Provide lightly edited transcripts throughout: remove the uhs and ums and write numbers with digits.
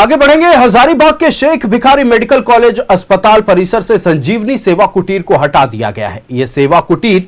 आगे बढ़ेंगे। हजारीबाग के शेख भिखारी मेडिकल कॉलेज अस्पताल परिसर से संजीवनी सेवा कुटीर को हटा दिया गया है। यह सेवा कुटीर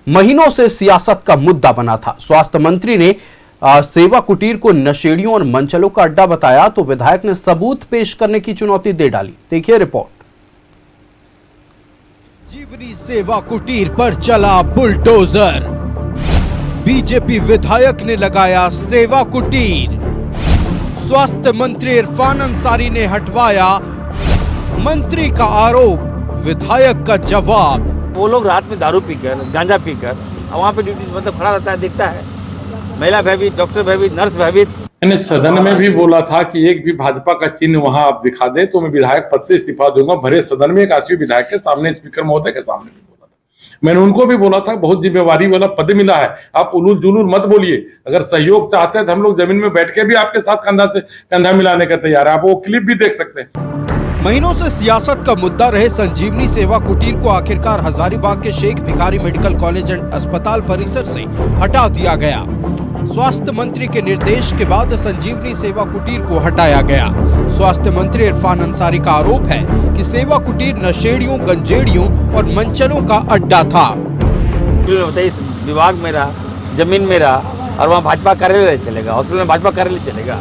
महीनों से सियासत का मुद्दा बना था। स्वास्थ्य मंत्री ने सेवा कुटीर को नशेड़ियों और मंचलों का अड्डा बताया तो विधायक ने सबूत पेश करने की चुनौती दे डाली। देखिए रिपोर्ट। संजीवनी सेवा कुटीर पर चला बुलडोजर, बीजेपी विधायक ने लगाया सेवा कुटीर। स्वास्थ्य मंत्री इरफान अंसारी ने हटवाया मंत्री का आरोप, विधायक का जवाब। वो लोग रात में दारू पीकर, गांजा पीकर वहाँ पे ड्यूटी मतलब खड़ा रहता है, दिखता है। महिला भयभीत, डॉक्टर भयभीत, नर्स भयभीत। मैंने सदन में भी बोला था कि एक भी भाजपा का चिन्ह वहां आप दिखा दें तो मैं विधायक पद से इस्तीफा दूंगा। भरे सदन में एक आश्वी विधायक के सामने, स्पीकर महोदय के सामने भी बोला था। मैंने उनको भी बोला था बहुत जिम्मेवारी वाला पद मिला है, आप उलूल जुलूल मत बोलिए। अगर सहयोग चाहते हैं तो हम लोग जमीन में बैठ के भी आपके साथ कंधा से कंधा मिलाने का तैयार है। आप वो क्लिप भी देख सकते हैं। महीनों से सियासत का मुद्दा रहे संजीवनी सेवा कुटीर को आखिरकार हजारीबाग के Sheikh Bhikhari medical college and अस्पताल परिसर से हटा दिया गया। स्वास्थ्य मंत्री के निर्देश के बाद संजीवनी सेवा कुटीर को हटाया गया। स्वास्थ्य मंत्री इरफान अंसारी का आरोप है कि सेवा कुटीर नशेड़ियों, गंजेड़ियों और मंचलों का अड्डा था। विभाग मेरा, जमीन मेरा, और वहाँ भाजपा कार्यालय चलेगा, हॉस्पिटल में भाजपा कार्यालय चलेगा।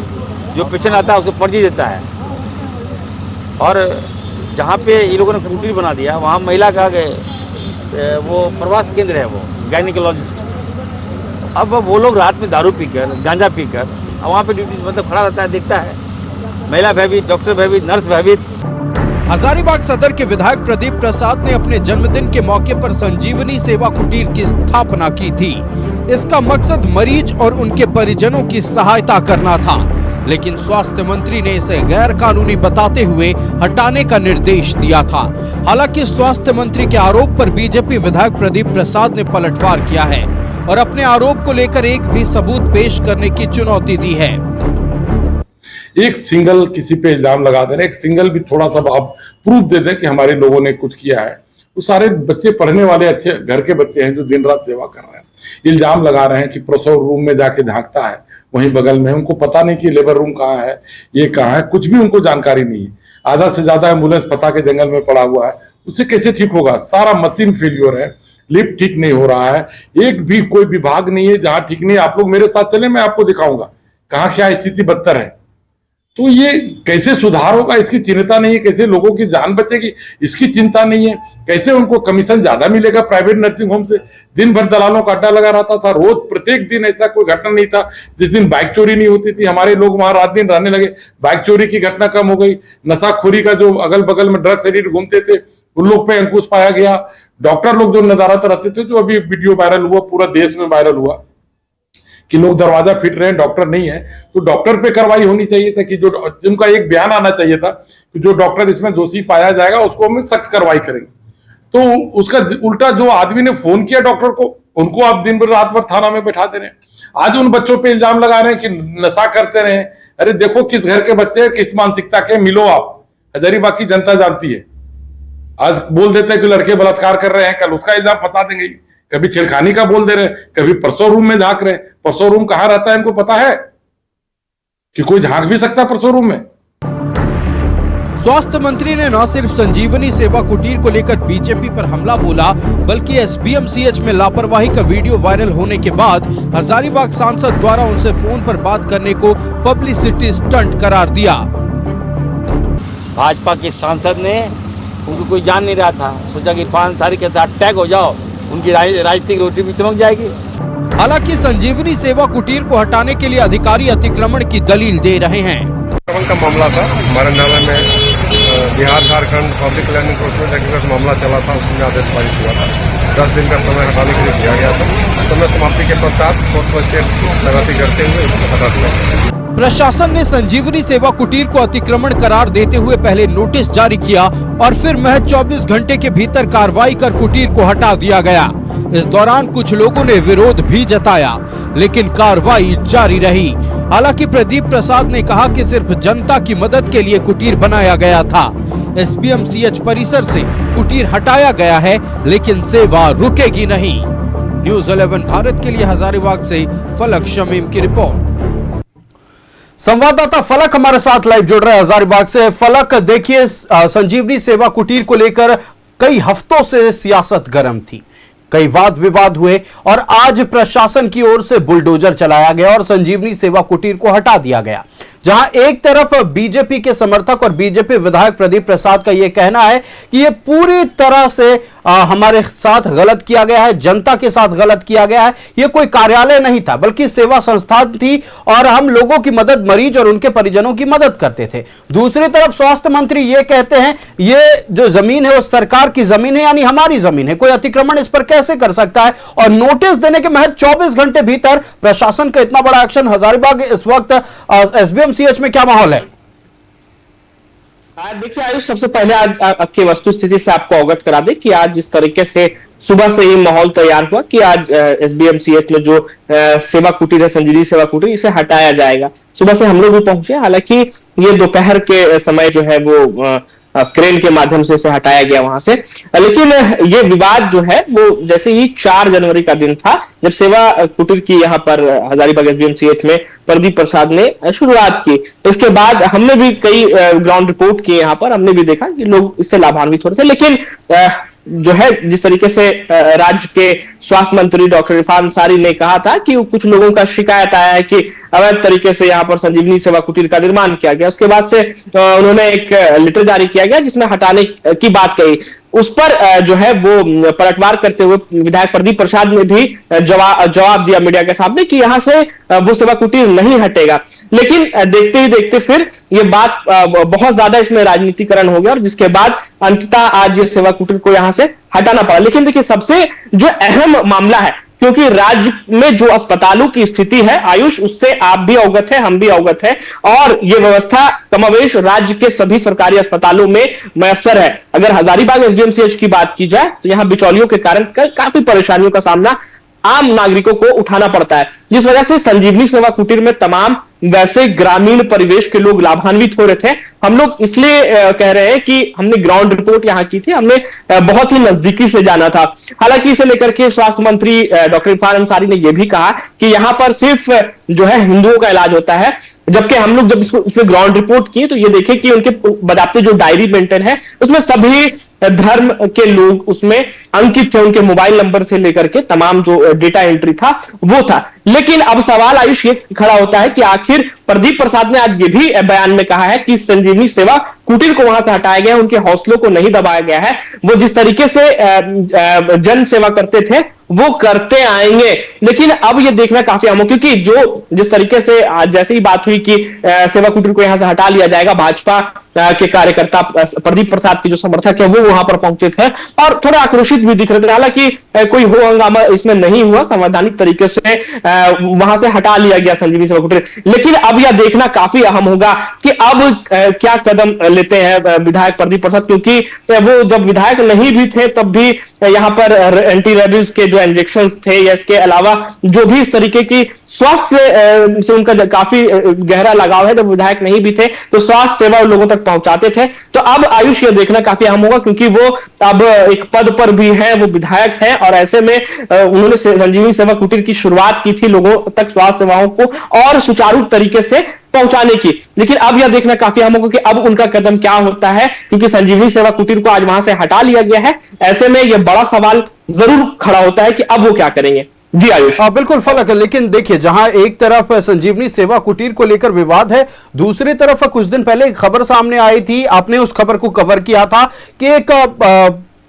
जो पेशेंट आता है उसको पर्ची देता है। और जहाँ पे ये लोगों ने कुटीर बना दिया वहाँ महिला का वो प्रवास केंद्र है, वो गायनिकोलॉजिस्ट। अब वो लोग रात में दारू पीकर, गांजा पीकर वहाँ पे ड्यूटी मतलब खड़ा रहता है, दिखता है। महिला भयभीत, डॉक्टर भयभीत, नर्स भयभीत। हजारीबाग सदर के विधायक प्रदीप प्रसाद ने अपने जन्मदिन के मौके पर संजीवनी सेवा कुटीर की स्थापना की थी। इसका मकसद मरीज और उनके परिजनों की सहायता करना था, लेकिन स्वास्थ्य मंत्री ने इसे गैर कानूनी बताते हुए हटाने का निर्देश दिया था। हालांकि स्वास्थ्य मंत्री के आरोप पर बीजेपी विधायक प्रदीप प्रसाद ने पलटवार किया है और अपने आरोप को लेकर एक भी सबूत पेश करने की चुनौती दी है। एक सिंगल किसी पे इल्जाम लगा देना, एक सिंगल भी थोड़ा सा आप प्रूफ दे दें कि हमारे लोगों ने कुछ किया है। वो सारे बच्चे पढ़ने वाले अच्छे घर के बच्चे हैं जो दिन रात सेवा कर रहे हैं। इल्जाम लगा रहे हैं कि प्रसव रूम में जाके झांकता है, वहीं बगल में। उनको पता नहीं कि लेबर रूम कहाँ है, ये कहाँ है, कुछ भी उनको जानकारी नहीं है। आधा से ज्यादा एम्बुलेंस पता के जंगल में पड़ा हुआ है, उससे कैसे ठीक होगा? सारा मशीन फेल्योर है, लिफ्ट ठीक नहीं हो रहा है, एक भी कोई विभाग नहीं है जहां ठीक नहीं। आप लोग मेरे साथ चले, मैं आपको दिखाऊंगा कहाँ क्या स्थिति बदतर है। तो ये कैसे सुधार होगा इसकी चिंता नहीं है, कैसे लोगों की जान बचेगी इसकी चिंता नहीं है, कैसे उनको कमीशन ज्यादा मिलेगा प्राइवेट नर्सिंग होम से। दिन भर दलालों का अड्डा लगा रहता था, रोज प्रत्येक दिन ऐसा कोई घटना नहीं था जिस दिन बाइक चोरी नहीं होती थी। हमारे लोग वहां रात दिन रहने लगे, बाइक चोरी की घटना कम हो गई। नशाखोरी का जो अगल बगल में ड्रग्स एडिक्ट घूमते थे उन लोग पे अंकुश पाया गया। डॉक्टर लोग जो नदारत रहते थे, जो अभी वीडियो वायरल हुआ, पूरा देश में वायरल हुआ कि लोग दरवाजा फिट रहे हैं, डॉक्टर नहीं है, तो डॉक्टर पे कार्रवाई होनी चाहिए था। कि जो जिनका एक बयान आना चाहिए था कि जो डॉक्टर इसमें दोषी पाया जाएगा उसको हम सख्त कार्रवाई करेंगे। तो उसका उल्टा जो आदमी ने फोन किया डॉक्टर को, उनको आप दिन भर रात भर थाना में बैठा दे रहे हैं। आज उन बच्चों पे इल्जाम लगा रहे हैं कि नशा करते रहे। अरे देखो किस घर के बच्चे, किस मानसिकता के, मिलो आप। हजारीबाग की जनता जानती है। आज बोल देते हैं कि लड़के बलात्कार कर रहे हैं, कल उसका इल्जाम फंसा देंगे। कभी छेड़खानी का बोल दे रहे हैं, कभी परसों रूम में झांक रहे हैं। परसों रूम कहां रहता है इनको पता है कि कोई झांक भी सकता है परसों रूम में? स्वास्थ्य मंत्री ने न सिर्फ संजीवनी सेवा कुटीर को लेकर बीजेपी पर हमला बोला, बल्कि एसबीएमसीएच में लापरवाही का वीडियो वायरल होने के बाद हजारीबाग सांसद द्वारा उनसे फोन पर बात करने को पब्लिसिटी स्टंट करार दिया। भाजपा के सांसद ने, उनको कोई जान नहीं रहा था, सोचा कि इरफान अंसारी के साथ टैग हो जाओ, उनकी राजनीतिक रोटी भी चमक जाएगी। हालांकि संजीवनी सेवा कुटीर को हटाने के लिए अधिकारी अतिक्रमण की दलील दे रहे हैं। का मामला था हमारे न्यायालय में, Bihar Jharkhand public land enforcement act का मामला चला था, उसमें आदेश पारित हुआ था। 10 दिन का समय हटाने के लिए दिया गया था। समय समाप्ति के पश्चात कोर्ट मजिस्ट्रेट लगाती करते हुए उसको हटा दिया। प्रशासन ने संजीवनी सेवा कुटीर को अतिक्रमण करार देते हुए पहले नोटिस जारी किया और फिर महज 24 घंटे के भीतर कार्रवाई कर कुटीर को हटा दिया गया। इस दौरान कुछ लोगों ने विरोध भी जताया, लेकिन कार्रवाई जारी रही। हालांकि प्रदीप प्रसाद ने कहा कि सिर्फ जनता की मदद के लिए कुटीर बनाया गया था। एसबीएमसीएच परिसर से कुटीर हटाया गया है, लेकिन सेवा रुकेगी नहीं। न्यूज़ 11 भारत के लिए हजारीबाग से फलक शमीम की रिपोर्ट। संवाददाता फलक हमारे साथ लाइव जुड़ रहे हैं हजारीबाग से। फलक, देखिए संजीवनी सेवा कुटीर को लेकर कई हफ्तों से सियासत गर्म थी, कई वाद विवाद हुए और आज प्रशासन की ओर से बुलडोजर चलाया गया और संजीवनी सेवा कुटीर को हटा दिया गया। जहां एक तरफ बीजेपी के समर्थक और बीजेपी विधायक प्रदीप प्रसाद का यह कहना है कि यह पूरी तरह से हमारे साथ गलत किया गया है, जनता के साथ गलत किया गया है, यह कोई कार्यालय नहीं था बल्कि सेवा संस्थान थी और हम लोगों की मदद, मरीज और उनके परिजनों की मदद करते थे। दूसरी तरफ स्वास्थ्य मंत्री यह कहते हैं यह जो जमीन है वो सरकार की जमीन है, यानी हमारी जमीन है, कोई अतिक्रमण इस पर कैसे कर सकता है। और नोटिस देने के महज 24 घंटे भीतर प्रशासन का इतना बड़ा एक्शन। हजारीबाग इस वक्त एसबीएमसीएच में क्या माहौल है? देखिए आयुष, सबसे पहले आज आपकी वस्तु स्थिति से आपको अवगत करा दे कि आज जिस तरीके से सुबह से ही माहौल तैयार हुआ कि आज एसबीएमसीएच में जो सेवा कुटीर है, संजीवनी सेवा कुटीर, इसे हटाया जाएगा। सुबह से हम लोग भी पहुंचे, हालांकि ये दोपहर के समय जो है वो क्रेन के माध्यम से इसे हटाया गया वहां से। लेकिन ये विवाद जो है वो जैसे ही 4 जनवरी का दिन था जब सेवा कुटीर की यहाँ पर हजारीबाग एसबीएमसीएच में प्रदीप प्रसाद ने शुरुआत की, इसके बाद हमने भी कई ग्राउंड रिपोर्ट किए, यहाँ पर हमने भी देखा कि लोग इससे लाभान्वित हो रहे थे। लेकिन जो है जिस तरीके से राज्य के स्वास्थ्य मंत्री डॉक्टर इरफान अंसारी ने कहा था कि कुछ लोगों का शिकायत आया है कि अवैध तरीके से यहाँ पर संजीवनी सेवा कुटीर का निर्माण किया गया, उसके बाद से उन्होंने एक लेटर जारी किया गया जिसमें हटाने की बात कही। उस पर जो है वो पलटवार करते हुए विधायक प्रदीप प्रसाद ने भी जवाब दिया मीडिया के सामने कि यहां से वो सेवा कुटीर नहीं हटेगा। लेकिन देखते ही देखते फिर ये बात बहुत ज्यादा इसमें राजनीतिकरण हो गया और जिसके बाद अंततः आज ये सेवा कुटीर को यहां से हटाना पड़ा। लेकिन देखिए सबसे जो अहम मामला है, क्योंकि राज्य में जो अस्पतालों की स्थिति है आयुष, उससे आप भी अवगत है, हम भी अवगत है, और ये व्यवस्था कमोवेश राज्य के सभी सरकारी अस्पतालों में मयस्सर है। अगर हजारीबाग एसबीएमसीएच की बात की जाए तो यहां बिचौलियों के कारण काफी परेशानियों का सामना आम नागरिकों को उठाना पड़ता है, जिस वजह से संजीवनी सेवा कुटीर में तमाम वैसे ग्रामीण परिवेश के लोग लाभान्वित हो रहे थे। हम लोग इसलिए कह रहे हैं कि हमने ग्राउंड रिपोर्ट यहां की थी, हमने बहुत ही नजदीकी से जाना था। हालांकि इसे लेकर के स्वास्थ्य मंत्री डॉक्टर इरफान अंसारी ने यह भी कहा कि यहां पर सिर्फ जो है हिंदुओं का इलाज होता है, जबकि हम लोग जब इसमें ग्राउंड रिपोर्ट की तो ये देखे कि उनके बजाते जो डायरी मेंटेन है उसमें सभी धर्म के लोग उसमें अंकित थे, उनके मोबाइल नंबर से लेकर के तमाम जो डेटा एंट्री था वो था। लेकिन अब सवाल आयुष ये खड़ा होता है कि आखिर प्रदीप प्रसाद ने आज ये भी बयान में कहा है कि संजीवनी सेवा कुटीर को वहां से हटाया गया, उनके हौसलों को नहीं दबाया गया है, वो जिस तरीके से जन सेवा करते थे वो करते आएंगे। लेकिन अब ये देखना काफी अहम है, क्योंकि जो जिस तरीके से आज जैसे ही बात हुई कि सेवा कुटीर को यहां से हटा लिया जाएगा, भाजपा के कार्यकर्ता प्रदीप प्रसाद के जो समर्थक है वो वहां पर पहुंचे थे और थोड़ा आक्रोशित भी दिख रहे थे। हालांकि कोई हो हंगामा इसमें नहीं हुआ, संवैधानिक तरीके से वहां से हटा लिया गया संजीवनी सेवा कुटीर। लेकिन अब यह देखना काफी अहम होगा कि अब क्या कदम लेते हैं विधायक प्रदीप प्रसाद, क्योंकि वो जब विधायक नहीं भी थे तब भी यहाँ पर एंटी रेबीज के जो इंजेक्शन थे या इसके अलावा जो भी इस तरीके की स्वास्थ्य से उनका काफी गहरा लगाव है, जब विधायक नहीं भी थे तो स्वास्थ्य सेवा लोगों तक पहुंचाते थे। तो अब आयुष ये देखना काफी अहम होगा, क्योंकि वो अब एक पद पर भी है, वो विधायक है और ऐसे में उन्होंने संजीवनी सेवा कुटीर की शुरुआत की थी लोगों तक स्वास्थ्य सेवाओं को और सुचारू तरीके से पहुंचाने की। लेकिन अब यह देखना काफी अहम होगा कि अब उनका कदम क्या होता है, क्योंकि संजीवनी सेवा कुटीर को आज वहां से हटा लिया गया है। ऐसे में यह बड़ा सवाल जरूर खड़ा होता है कि अब वो क्या करेंगे। जी आयुष। बिल्कुल फलक, लेकिन देखिए जहां एक तरफ संजीवनी सेवा कुटीर को लेकर विवाद है, दूसरी तरफ कुछ दिन पहले एक खबर सामने आई थी, आपने उस खबर को कवर किया था कि एक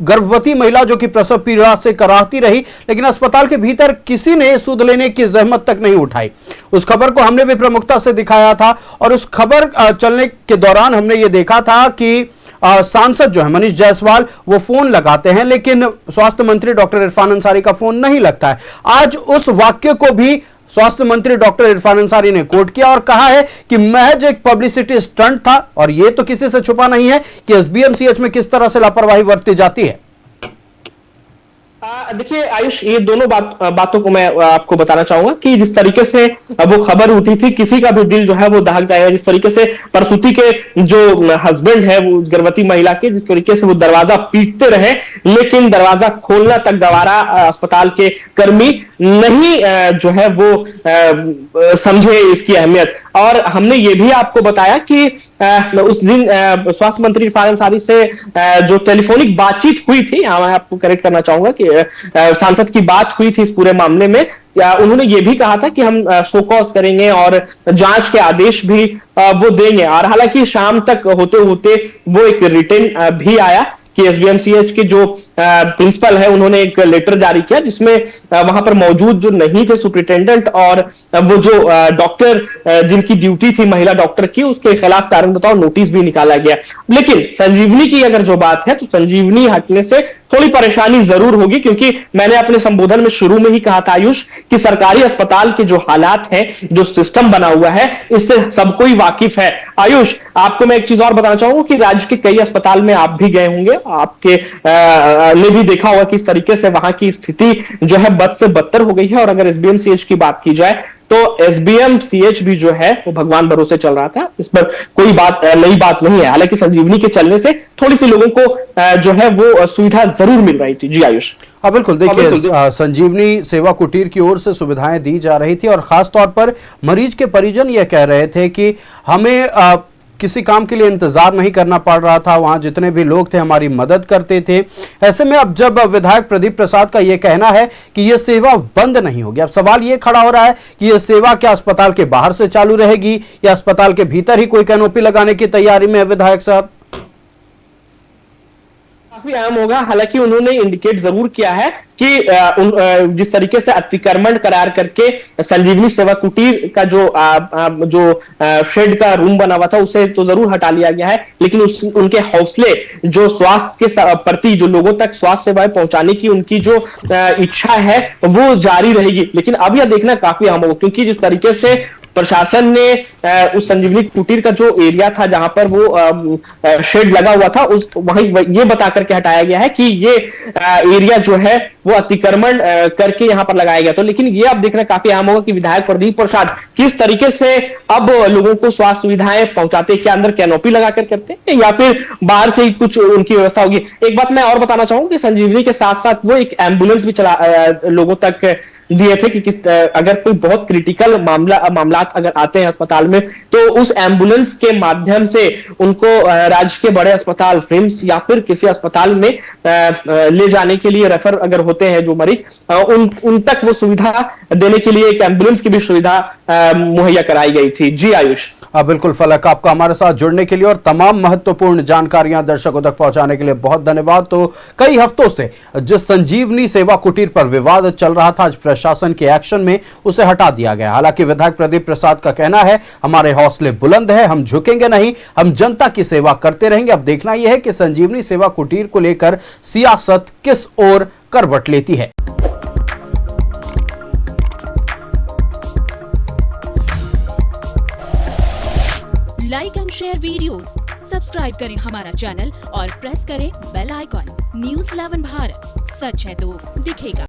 गर्भवती महिला जो कि प्रसव पीड़ा से कराती रही, लेकिन अस्पताल के भीतर किसी ने सुध लेने की जहमत तक नहीं उठाई। उस खबर को हमने भी प्रमुखता से दिखाया था और उस खबर चलने के दौरान हमने ये देखा था कि सांसद जो है मनीष जायसवाल वो फोन लगाते हैं, लेकिन स्वास्थ्य मंत्री डॉक्टर इरफान अंसारी का फोन नहीं लगता है। आज उस वाक्य को भी स्वास्थ्य मंत्री डॉक्टर इरफान अंसारी ने कोट किया और कहा है कि महज एक पब्लिसिटी स्टंट था और ये तो किसी से छुपा नहीं है कि एसबीएमसीएच में किस तरह से लापरवाही बरती जाती है। देखिए आयुष, ये दोनों बातों को मैं आपको बताना चाहूंगा कि जिस तरीके से वो खबर उठी थी, किसी का भी दिल जो है वो दहक जाएगा। जिस तरीके से प्रसूति के जो हस्बैंड है वो गर्भवती महिला के, जिस तरीके से वो दरवाजा पीटते रहे लेकिन दरवाजा खोलना तक गवारा अस्पताल के कर्मी नहीं जो है वो समझे इसकी अहमियत। और हमने ये भी आपको बताया कि उस दिन स्वास्थ्य मंत्री इरफान अंसारी से जो टेलीफोनिक बातचीत हुई थी, मैं आपको करेक्ट करना चाहूंगा कि सांसद की बात हुई थी इस पूरे मामले में, उन्होंने ये भी कहा था कि हम शो कॉज करेंगे और जांच के आदेश भी वो देंगे। और हालांकि शाम तक होते होते वो एक रिटर्न भी आया कि एसबीएमसीएच के जो प्रिंसिपल है उन्होंने एक लेटर जारी किया जिसमें वहां पर मौजूद जो नहीं थे सुपरिटेंडेंट और वो जो डॉक्टर जिनकी ड्यूटी थी महिला डॉक्टर की, उसके खिलाफ कारण बताओ नोटिस भी निकाला गया। लेकिन संजीवनी की अगर जो बात है तो संजीवनी हटने से थोड़ी परेशानी जरूर होगी, क्योंकि मैंने अपने संबोधन में शुरू में ही कहा था आयुष कि सरकारी अस्पताल के जो हालात है, जो सिस्टम बना हुआ है, इससे सबको ही वाकिफ है। आयुष, आपको मैं एक चीज और बताना चाहूंगा कि राज्य के कई अस्पताल में आप भी गए होंगे, आपके ने भी देखा होगा किस तरीके से वहां की स्थिति जो है बद से बदतर हो गई है। और अगर एसबीएमसीएच की बात की जाए तो एसबीएमसीएच भी जो है वो भगवान भरोसे चल रहा था, इस पर कोई नई बात नहीं है। हालांकि संजीवनी के चलने से थोड़ी सी लोगों को जो है वो सुविधा जरूर मिल रही थी। जी आयुष। हाँ बिल्कुल, देखिए संजीवनी सेवा कुटीर की ओर से सुविधाएं दी जा रही थी और खास तौर पर मरीज के परिजन ये कह रहे थे कि हमें किसी काम के लिए इंतजार नहीं करना पड़ रहा था, वहां जितने भी लोग थे हमारी मदद करते थे। ऐसे में अब जब विधायक प्रदीप प्रसाद का यह कहना है कि यह सेवा बंद नहीं होगी, अब सवाल यह खड़ा हो रहा है कि यह सेवा क्या अस्पताल के बाहर से चालू रहेगी या अस्पताल के भीतर ही कोई कैनोपी लगाने की तैयारी में है विधायक साहब? काफी अहम होगा। हालांकि उन्होंने इंडिकेट जरूर किया है कि जिस तरीके से अतिक्रमण करार करके संजीवनी सेवा कुटीर का जो शेड का रूम बना हुआ था उसे तो जरूर हटा लिया गया है, लेकिन उनके हौसले जो स्वास्थ्य के प्रति, जो लोगों तक स्वास्थ्य सेवाएं पहुंचाने की उनकी जो इच्छा है वो जारी रहेगी। लेकिन अब यह देखना काफी अहम होगा, क्योंकि जिस तरीके से प्रशासन ने उस संजीवनी कुटीर का जो एरिया था जहां पर वो शेड लगा हुआ था, उस वहीं ये बता करके हटाया गया है कि ये एरिया जो है वो अतिक्रमण करके यहां पर लगाया गया। तो लेकिन ये आप देखना काफी अहम होगा कि विधायक प्रदीप प्रसाद किस तरीके से अब लोगों को स्वास्थ्य सुविधाएं पहुंचाते, क्या अंदर कैनोपी लगाकर करते हैं या फिर बाहर से ही कुछ उनकी व्यवस्था होगी। एक बात मैं और बताना चाहूंगा कि संजीवनी के साथ साथ वो एक एम्बुलेंस भी लोगों तक दिए थे कि अगर कोई बहुत क्रिटिकल मामलात अगर आते हैं अस्पताल में तो उस एम्बुलेंस के माध्यम से उनको राज्य के बड़े अस्पताल रिम्स या फिर किसी अस्पताल में ले जाने के लिए रेफर अगर होते हैं जो मरीज, उन तक वो सुविधा देने के लिए एक एम्बुलेंस की भी सुविधा मुहैया कराई गई थी। जी आयुष। बिल्कुल फलक, आपका हमारे साथ जुड़ने के लिए और तमाम महत्वपूर्ण जानकारियां दर्शकों तक पहुंचाने के लिए बहुत धन्यवाद। तो कई हफ्तों से जिस संजीवनी सेवा कुटीर पर विवाद चल रहा था, आज प्रशासन के एक्शन में उसे हटा दिया गया। हालांकि विधायक प्रदीप प्रसाद का कहना है हमारे हौसले बुलंद है, हम झुकेंगे नहीं, हम जनता की सेवा करते रहेंगे। अब देखना यह है कि संजीवनी सेवा कुटीर को लेकर सियासत किस ओर करवट लेती है। Like and share videos, subscribe करें हमारा चैनल और प्रेस करें बेल आइकॉन। न्यूज़ 11 भारत, सच है तो दिखेगा।